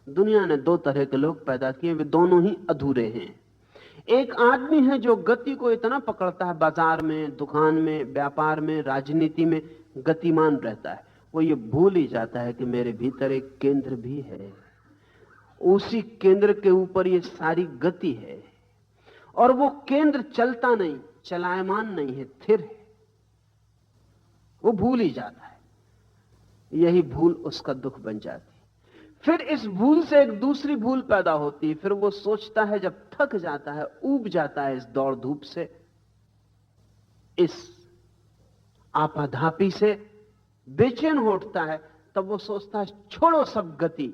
दुनिया ने दो तरह के लोग पैदा किए, वे दोनों ही अधूरे हैं। एक आदमी है जो गति को इतना पकड़ता है, बाजार में, दुकान में, व्यापार में, राजनीति में गतिमान रहता है। वो ये भूल ही जाता है कि मेरे भीतर एक केंद्र भी है, उसी केंद्र के ऊपर ये सारी गति है, और वो केंद्र चलता नहीं, चलायमान नहीं है, स्थिर है। वो भूल ही जाता है। यही भूल उसका दुख बन जाती। फिर इस भूल से एक दूसरी भूल पैदा होती है। फिर वो सोचता है, जब थक जाता है, ऊब जाता है इस दौड़ धूप से, इस आपाधापी से बेचैन हो उठता है, तब वो सोचता है छोड़ो सब गति,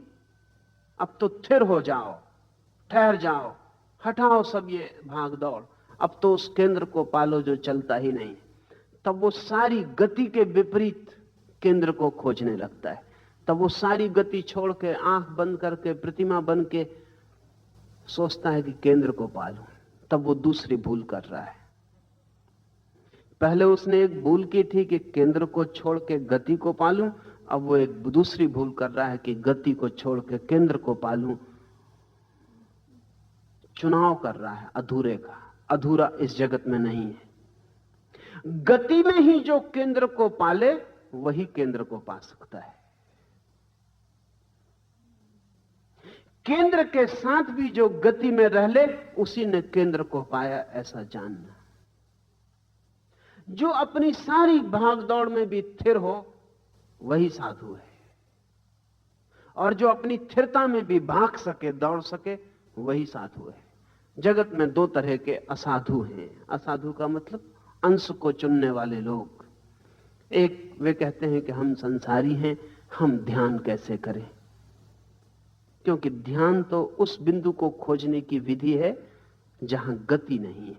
अब तो स्थिर हो जाओ, ठहर जाओ, हटाओ सब ये भाग दौड़, अब तो उस केंद्र को पालो जो चलता ही नहीं। तब वो सारी गति के विपरीत केंद्र को खोजने लगता है। तब वो सारी गति छोड़ के, आंख बंद करके, प्रतिमा बन के सोचता है कि केंद्र को पालूं। तब वो दूसरी भूल कर रहा है। पहले उसने एक भूल की थी कि केंद्र को छोड़ के गति को पालूं, अब वो एक दूसरी भूल कर रहा है कि गति को छोड़ के केंद्र को पालूं। चुनाव कर रहा है अधूरे का। अधूरा इस जगत में नहीं है। गति में ही जो केंद्र को पाले वही केंद्र को पा सकता है। केंद्र के साथ भी जो गति में रह ले, उसी ने केंद्र को पाया, ऐसा जानना। जो अपनी सारी भागदौड़ में भी स्थिर हो, वही साधु है। और जो अपनी स्थिरता में भी भाग सके, दौड़ सके, वही साधु है। जगत में दो तरह के असाधु हैं। असाधु का मतलब अंश को चुनने वाले लोग। एक, वे कहते हैं कि हम संसारी हैं, हम ध्यान कैसे करें, क्योंकि ध्यान तो उस बिंदु को खोजने की विधि है जहां गति नहीं है।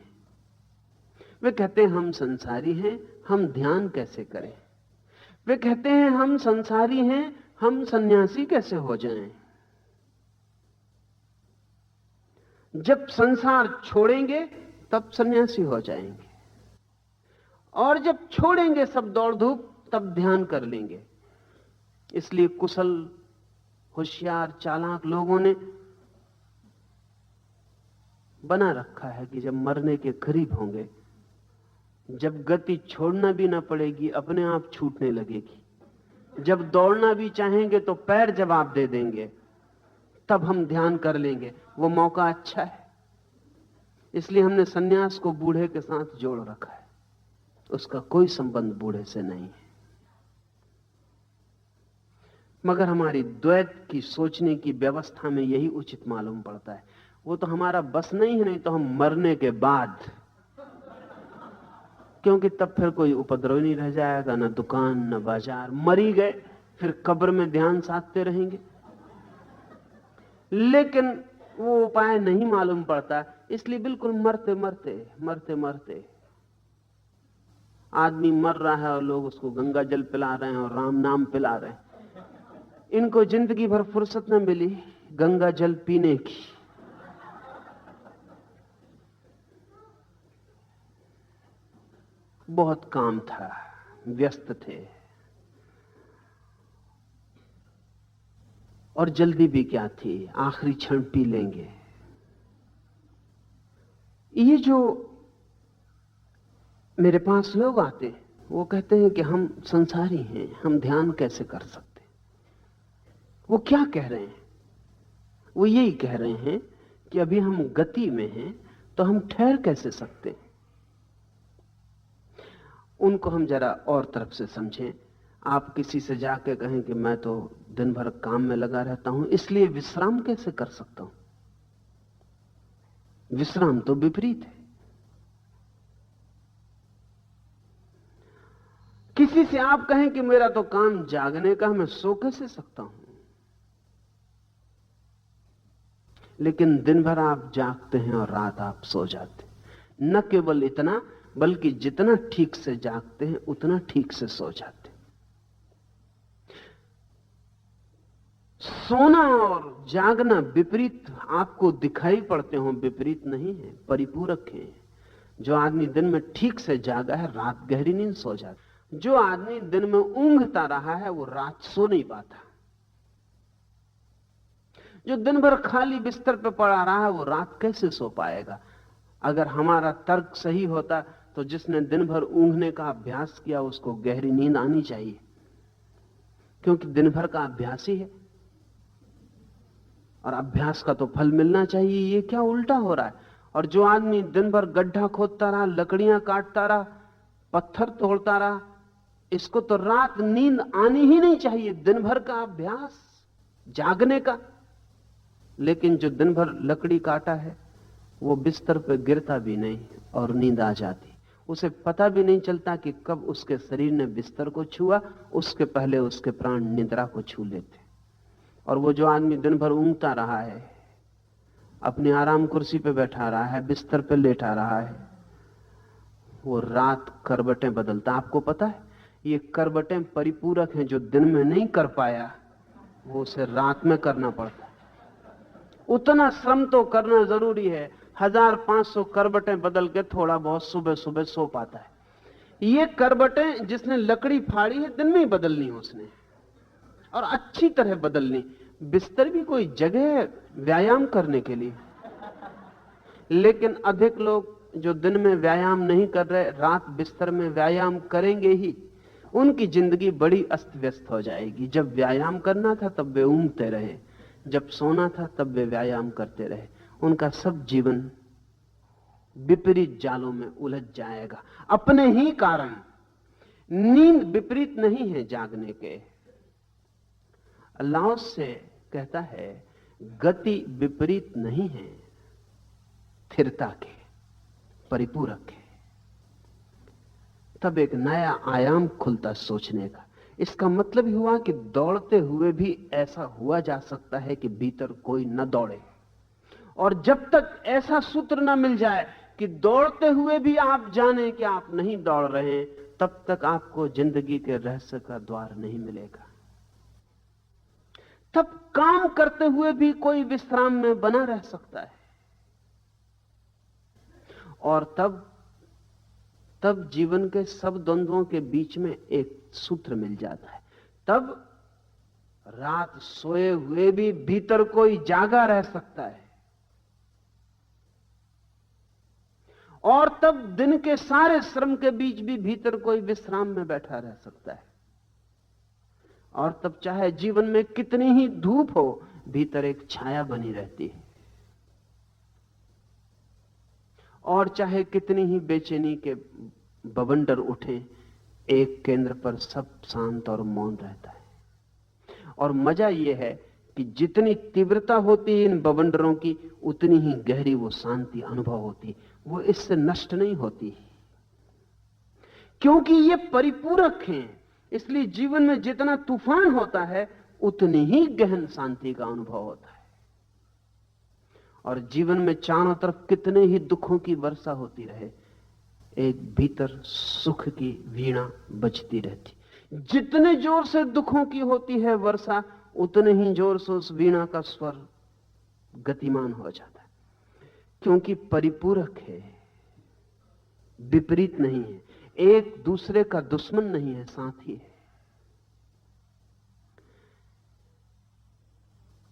वे कहते हैं हम संसारी हैं, हम ध्यान कैसे करें। वे कहते हैं हम संसारी हैं, हम सन्यासी कैसे हो जाएं। जब संसार छोड़ेंगे तब सन्यासी हो जाएंगे, और जब छोड़ेंगे सब दौड़ धूप तब ध्यान कर लेंगे। इसलिए कुशल, होशियार, चालाक लोगों ने बना रखा है कि जब मरने के करीब होंगे, जब गति छोड़ना भी ना पड़ेगी, अपने आप छूटने लगेगी, जब दौड़ना भी चाहेंगे तो पैर जवाब दे देंगे, तब हम ध्यान कर लेंगे। वो मौका अच्छा है। इसलिए हमने सन्यास को बूढ़े के साथ जोड़ रखा है। उसका कोई संबंध बूढ़े से नहीं है। मगर हमारी द्वैत की सोचने की व्यवस्था में यही उचित मालूम पड़ता है। वो तो हमारा बस नहीं है, नहीं तो हम मरने के बाद, क्योंकि तब फिर कोई उपद्रव नहीं रह जाएगा, ना दुकान, ना बाजार। मरी गए, फिर कब्र में ध्यान साधते रहेंगे। लेकिन वो उपाय नहीं मालूम पड़ता, इसलिए बिल्कुल मरते मरते मरते मरते आदमी मर रहा है और लोग उसको गंगा जल पिला रहे हैं और राम नाम पिला रहे हैं। इनको जिंदगी भर फुर्सत न मिली गंगा जल पीने की। बहुत काम था, व्यस्त थे, और जल्दी भी क्या थी, आखिरी क्षण पी लेंगे। ये जो मेरे पास लोग आते हैं, वो कहते हैं कि हम संसारी हैं, हम ध्यान कैसे कर सकते। वो क्या कह रहे हैं? वो यही कह रहे हैं कि अभी हम गति में हैं, तो हम ठहर कैसे सकते हैं। उनको हम जरा और तरफ से समझें। आप किसी से जाके कहें कि मैं तो दिन भर काम में लगा रहता हूं, इसलिए विश्राम कैसे कर सकता हूं। विश्राम तो विपरीत है। किसी से आप कहें कि मेरा तो काम जागने का, मैं सो कैसे सकता हूं। लेकिन दिन भर आप जागते हैं और रात आप सो जाते हैं। न केवल इतना, बल्कि जितना ठीक से जागते हैं उतना ठीक से सो जाते हैं। सोना और जागना विपरीत आपको दिखाई पड़ते हो, विपरीत नहीं है, परिपूरक है। जो आदमी दिन में ठीक से जागा है, रात गहरी नींद सो जाता। जो आदमी दिन में ऊंघता रहा है, वो रात सो नहीं पाता। जो दिन भर खाली बिस्तर पे पड़ा रहा है वो रात कैसे सो पाएगा? अगर हमारा तर्क सही होता तो जिसने दिन भर ऊँघने का अभ्यास किया उसको गहरी नींद आनी चाहिए, क्योंकि दिन भर का अभ्यास ही है और अभ्यास का तो फल मिलना चाहिए। ये क्या उल्टा हो रहा है? और जो आदमी दिन भर गड्ढा खोदता रहा, लकड़ियां काटता रहा, पत्थर तोड़ता रहा, इसको तो रात नींद आनी ही नहीं चाहिए। दिन भर का अभ्यास जागने का। लेकिन जो दिन भर लकड़ी काटा है वो बिस्तर पर गिरता भी नहीं और नींद आ जाती। उसे पता भी नहीं चलता कि कब उसके शरीर ने बिस्तर को छुआ, उसके पहले उसके प्राण निद्रा को छू लेते। और वो जो आदमी दिन भर ऊँघता रहा है, अपनी आराम कुर्सी पे बैठा रहा है, बिस्तर पे लेटा रहा है, वो रात करवटें बदलता। आपको पता है ये करवटें परिपूरक हैं। जो दिन में नहीं कर पाया वो उसे रात में करना पड़ता है। उतना श्रम तो करना जरूरी है। 1500 करवटें बदल के थोड़ा बहुत सुबह सुबह सो पाता है। ये करवटें जिसने लकड़ी फाड़ी है दिन में ही बदलनी उसने, और अच्छी तरह बदलनी। बिस्तर भी कोई जगह है व्यायाम करने के लिए, लेकिन अधिक लोग जो दिन में व्यायाम नहीं कर रहे रात बिस्तर में व्यायाम करेंगे ही। उनकी जिंदगी बड़ी अस्त व्यस्त हो जाएगी। जब व्यायाम करना था तब वे ऊँघते रहे, जब सोना था तब वे व्यायाम करते रहे। उनका सब जीवन विपरीत जालों में उलझ जाएगा अपने ही कारण। नींद विपरीत नहीं है जागने के। अल्लाह से कहता है गति विपरीत नहीं है, स्थिरता के परिपूरक है। तब एक नया आयाम खुलता सोचने का। इसका मतलब ही हुआ कि दौड़ते हुए भी ऐसा हुआ जा सकता है कि भीतर कोई न दौड़े। और जब तक ऐसा सूत्र न मिल जाए कि दौड़ते हुए भी आप जाने कि आप नहीं दौड़ रहे हैं, तब तक आपको जिंदगी के रहस्य का द्वार नहीं मिलेगा। तब काम करते हुए भी कोई विश्राम में बना रह सकता है। और तब जीवन के सब द्वंद्वों के बीच में एक सूत्र मिल जाता है। तब रात सोए हुए भी भीतर कोई जागा रह सकता है, और तब दिन के सारे श्रम के बीच भी भीतर कोई विश्राम में बैठा रह सकता है। और तब चाहे जीवन में कितनी ही धूप हो, भीतर एक छाया बनी रहती है। और चाहे कितनी ही बेचैनी के बवंडर उठे, एक केंद्र पर सब शांत और मौन रहता है। और मजा यह है कि जितनी तीव्रता होती है इन बवंडरों की, उतनी ही गहरी वो शांति अनुभव होती। वो इससे नष्ट नहीं होती, क्योंकि ये परिपूरक हैं। इसलिए जीवन में जितना तूफान होता है उतनी ही गहन शांति का अनुभव होता है। और जीवन में चारों तरफ कितने ही दुखों की वर्षा होती रहे, एक भीतर सुख की वीणा बजती रहती। जितने जोर से दुखों की होती है वर्षा, उतने ही जोर से उस वीणा का स्वर गतिमान हो जाता है, क्योंकि परिपूरक है, विपरीत नहीं है, एक दूसरे का दुश्मन नहीं है, साथी है।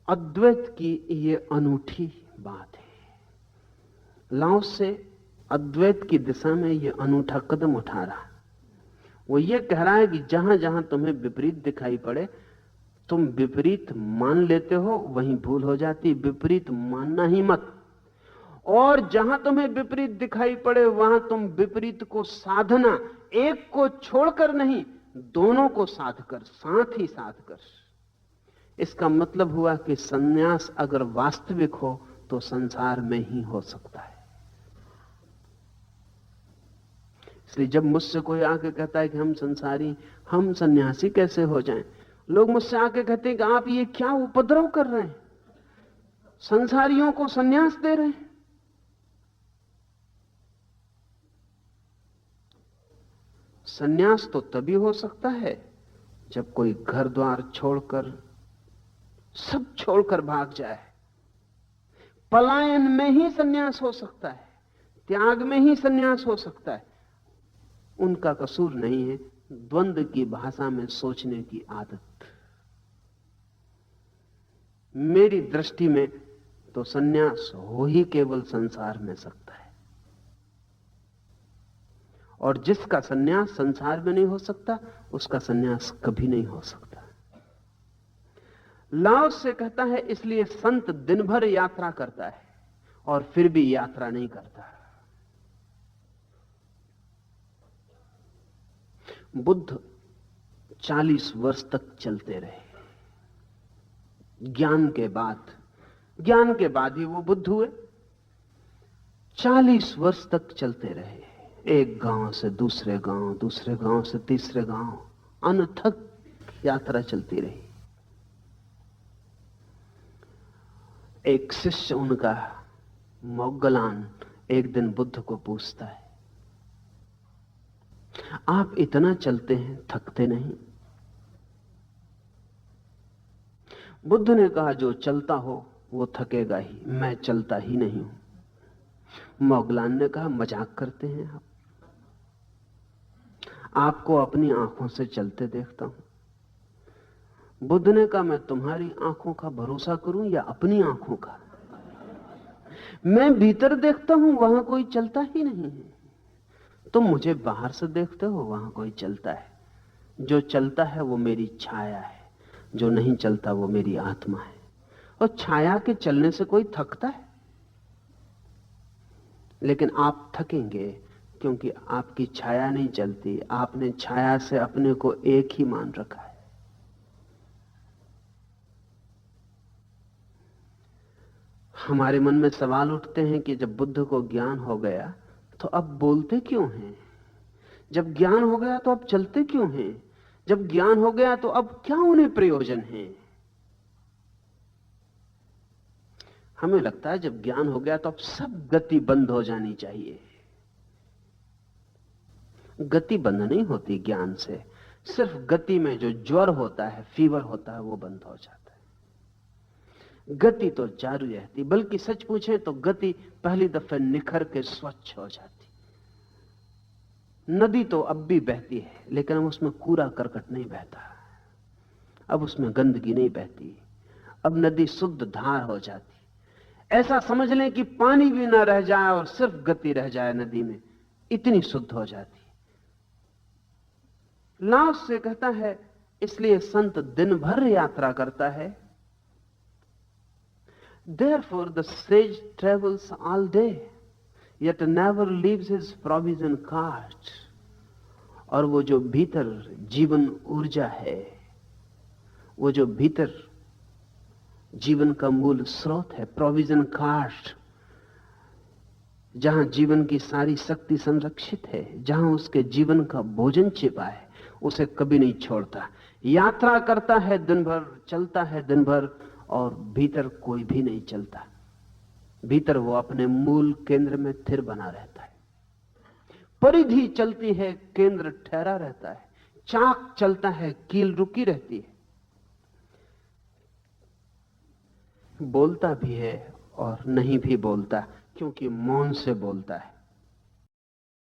अद्वैत की ये अनूठी बात है। लाओ से अद्वैत की दिशा में ये अनूठा कदम उठा रहा। वो ये कह रहा है कि जहां जहां तुम्हें विपरीत दिखाई पड़े, तुम विपरीत मान लेते हो, वहीं भूल हो जाती। विपरीत मानना ही मत। और जहां तुम्हें विपरीत दिखाई पड़े वहां तुम विपरीत को साधना, एक को छोड़कर नहीं, दोनों को साध कर, साथ ही साध कर। इसका मतलब हुआ कि संन्यास अगर वास्तविक हो तो संसार में ही हो सकता है। इसलिए जब मुझसे कोई आके कहता है कि हम संसारी, हम सन्यासी कैसे हो जाएं, लोग मुझसे आके कहते हैं कि आप ये क्या उपद्रव कर रहे हैं, संसारियों को सन्यास दे रहे हैं। सन्यास तो तभी हो सकता है जब कोई घर द्वार छोड़कर, सब छोड़कर भाग जाए। पलायन में ही सन्यास हो सकता है, त्याग में ही सन्यास हो सकता है। उनका कसूर नहीं है, द्वंद्व की भाषा में सोचने की आदत। मेरी दृष्टि में तो सन्यास हो ही केवल संसार में सकता है, और जिसका सन्यास संसार में नहीं हो सकता उसका सन्यास कभी नहीं हो सकता। लाओ से कहता है इसलिए संत दिन भर यात्रा करता है और फिर भी यात्रा नहीं करता। बुद्ध 40 वर्ष तक चलते रहे। ज्ञान के बाद ही वो बुद्ध हुए। 40 वर्ष तक चलते रहे, एक गांव से दूसरे गांव, दूसरे गांव से तीसरे गांव, अनथक यात्रा चलती रही। एक शिष्य उनका मोग्गलान एक दिन बुद्ध को पूछता है, आप इतना चलते हैं, थकते नहीं? बुद्ध ने कहा, जो चलता हो वो थकेगा ही, मैं चलता ही नहीं हूं। मोग्गलान ने कहा, मजाक करते हैं आप, आपको अपनी आंखों से चलते देखता हूं। बुद्ध ने कहा, मैं तुम्हारी आंखों का भरोसा करूं या अपनी आंखों का? मैं भीतर देखता हूं, वहां कोई चलता ही नहीं है। तुम मुझे बाहर से देखते हो, वहां कोई चलता है। जो चलता है वो मेरी छाया है, जो नहीं चलता वो मेरी आत्मा है। और छाया के चलने से कोई थकता है? लेकिन आप थकेंगे क्योंकि आपकी छाया नहीं चलती। आपने छाया से अपने को एक ही मान रखा है। हमारे मन में सवाल उठते हैं कि जब बुद्ध को ज्ञान हो गया तो अब बोलते क्यों हैं? जब ज्ञान हो गया तो अब चलते क्यों हैं? जब ज्ञान हो गया तो अब क्या उन्हें प्रयोजन है? हमें लगता है जब ज्ञान हो गया तो अब सब गति बंद हो जानी चाहिए। गति बंद नहीं होती ज्ञान से, सिर्फ गति में जो ज्वर होता है, फीवर होता है, वो बंद हो जाता है। गति तो जारी रहती, बल्कि सच पूछे तो गति पहली दफे निखर के स्वच्छ हो जाती। नदी तो अब भी बहती है, लेकिन अब उसमें कूड़ा करकट नहीं बहता, अब उसमें गंदगी नहीं बहती, अब नदी शुद्ध धार हो जाती। ऐसा समझ लें कि पानी भी ना रह जाए और सिर्फ गति रह जाए नदी में, इतनी शुद्ध हो जाती। लाओस से कहता है इसलिए संत दिन भर यात्रा करता है। Therefore the sage travels all day, yet never leaves his provision cart. और वो जो भीतर जीवन ऊर्जा है, वो जो भीतर जीवन का मूल स्रोत है, प्रोविजन कार्ट, जहां जीवन की सारी शक्ति संरक्षित है, जहां उसके जीवन का भोजन छिपा है, उसे कभी नहीं छोड़ता। यात्रा करता है दिन भर, चलता है दिन भर, और भीतर कोई भी नहीं चलता। भीतर वो अपने मूल केंद्र में थिर बना रहता है। परिधि चलती है, केंद्र ठहरा रहता है। चाक चलता है, कील रुकी रहती है। बोलता भी है और नहीं भी बोलता, क्योंकि मौन से बोलता है।